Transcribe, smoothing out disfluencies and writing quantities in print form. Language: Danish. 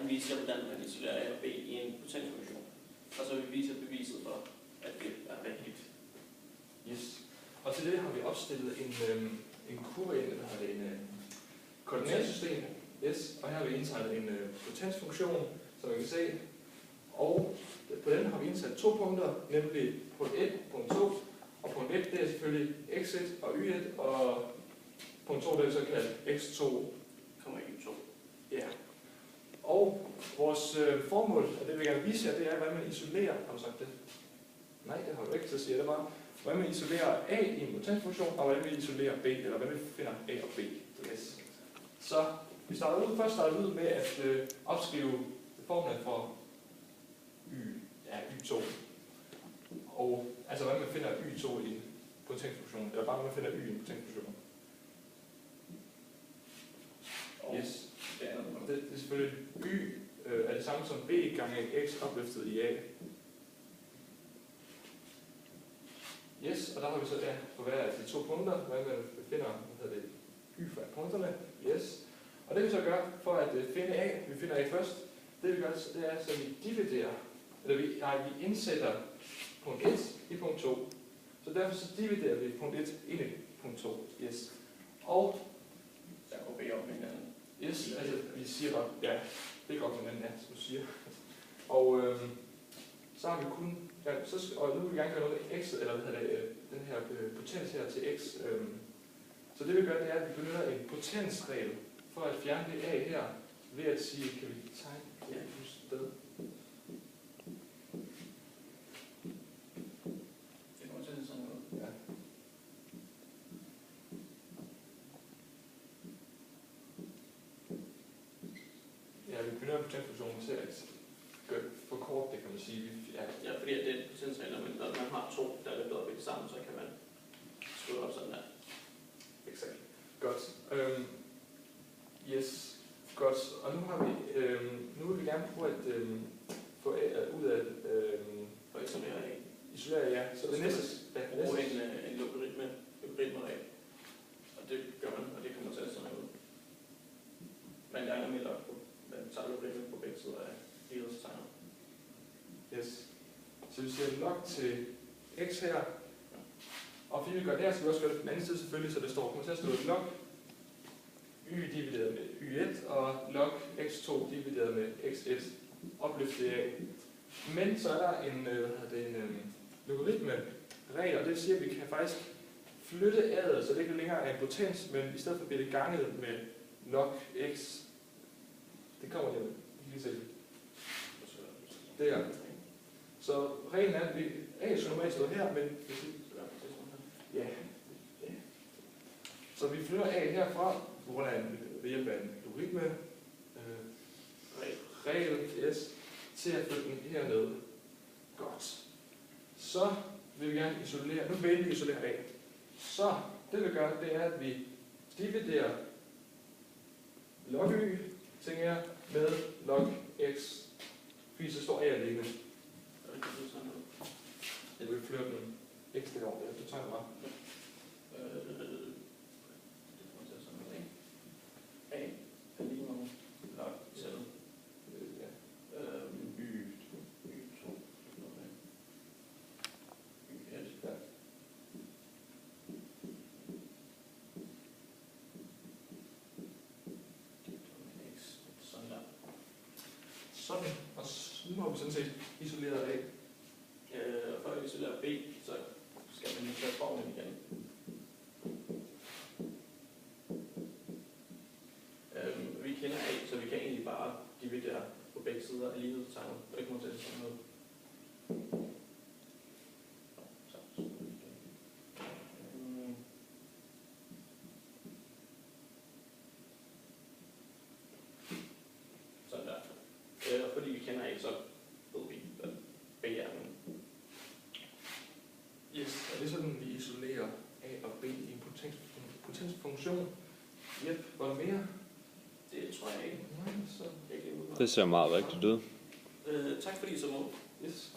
gerne vise jer, hvordan man isolerer A og B i en potensfunktion. Og så vil vi vise beviset for, at det er rigtigt. Yes. Og til det har vi opstillet en kurve ind, der har en koordinatsystem. Yes. Og her har vi indtegnet en potensfunktion, som man kan se. Og på den har vi indsat 2 punkter, nemlig punkt 1 og punkt 2. Og punkt 1, det er selvfølgelig x1 og y1, og punkt 2, det er så kaldt x2, y2. Ja. Og vores formål, og det vil jeg gerne vise jer, det er, hvordan man isolerer, har du sagt det? Nej, det har du ikke, så siger jeg det bare. Hvordan man isolerer A i en potensfunktion, og hvordan vi isolerer B, eller hvordan vi finder A og B. Yes. Så vi først starter ud med at opskrive formlen for y2. Og altså hvordan man finder y2 i en potensfunktion, eller bare hvordan man finder y i en potensfunktion. Yes. Det er selvfølgelig y er det samme som b gange x opløftet i a. Yes, og der har vi så på hver af de 2 punkter, hvordan man finder y fra punkterne. Yes. Og det vi så gør for at finde a, vi finder a først, det vi gør, det er, så vi dividerer, eller vi indsætter punkt 1 i punkt 2. Så derfor så dividerer vi punkt 1 ind i punkt 2. Yes. Og der går b op med hinanden. Yes, altså vi siger bare, ja, det går op med hinanden, ja, som du siger. Og så har vi kun, ja, og nu vil vi gerne gøre noget med x, eller den her potens her til x. Så det vi gør, det er, at vi benytter en potensregel for at fjerne det a her, ved at sige, kan vi tegne det et sted? Det kommer til sådan noget. Ja. Ja, vi benytter potensfunktionen til at få kort, det kan man sige. Ja, fordi det er et potensregel, men når man har 2, der er løbet op i det samme, så kan man skrive op sådan der. Exakt. Godt. Yes. Godt. Og nu har vi, nu vil vi gerne prøve at få ud af For at isolere A. Isolere, ja. Så det næste bruge en logaritmeregel. Og det gør man, og det kommer til at sådan her ud. Men jeg er med log på, man tager logaritmen på begge sider af lighedstegnet. Yes. Så vi siger log til x her. Og fordi vi gør det her, skal vi også gøre det på den anden side selvfølgelig, så det kommer til at stå log y divideret med y1 og log x2 divideret med x1 opløftet af. Men så er der en logaritme-regel, og det siger, at vi kan faktisk flytte a'et, så det ikke længere er en potens, men i stedet for bliver det ganget med log x. Det kommer jeg lige til. Der. Så reglen er, at vi a skal normalt stå her, men ja. Så vi flytter a herfra, på grund af ved hjælp af en logaritme regel, yes, til at flytte den herned. Godt. Så vil vi gerne isolere, nu vil vi isolere a. Så det vi gør, det er, at vi dividerer log y, tænker jeg, med log x, fordi så står a alene. Jeg vil flytte den x derovre, du tager bare. A er lige med log til y2, y1. Ja. Sådan der. Sådan, og nu har vi sådan set isoleret A. Før vi isolerer B, så skal man lige tage formen igen. Vi kender A, så vi kan egentlig bare dividere på begge sider af lighedstegnet, og ikke må til sådan noget. Sådan der. Fordi vi kender A, så ved vi, hvad B er. Yes, og det er sådan, vi isolerer A og B i en potensfunktion. Hjælp, var der mere? Det tror jeg ikke. Nej, så ikke Det ser meget rigtigt ud. tak fordi I så med. yes.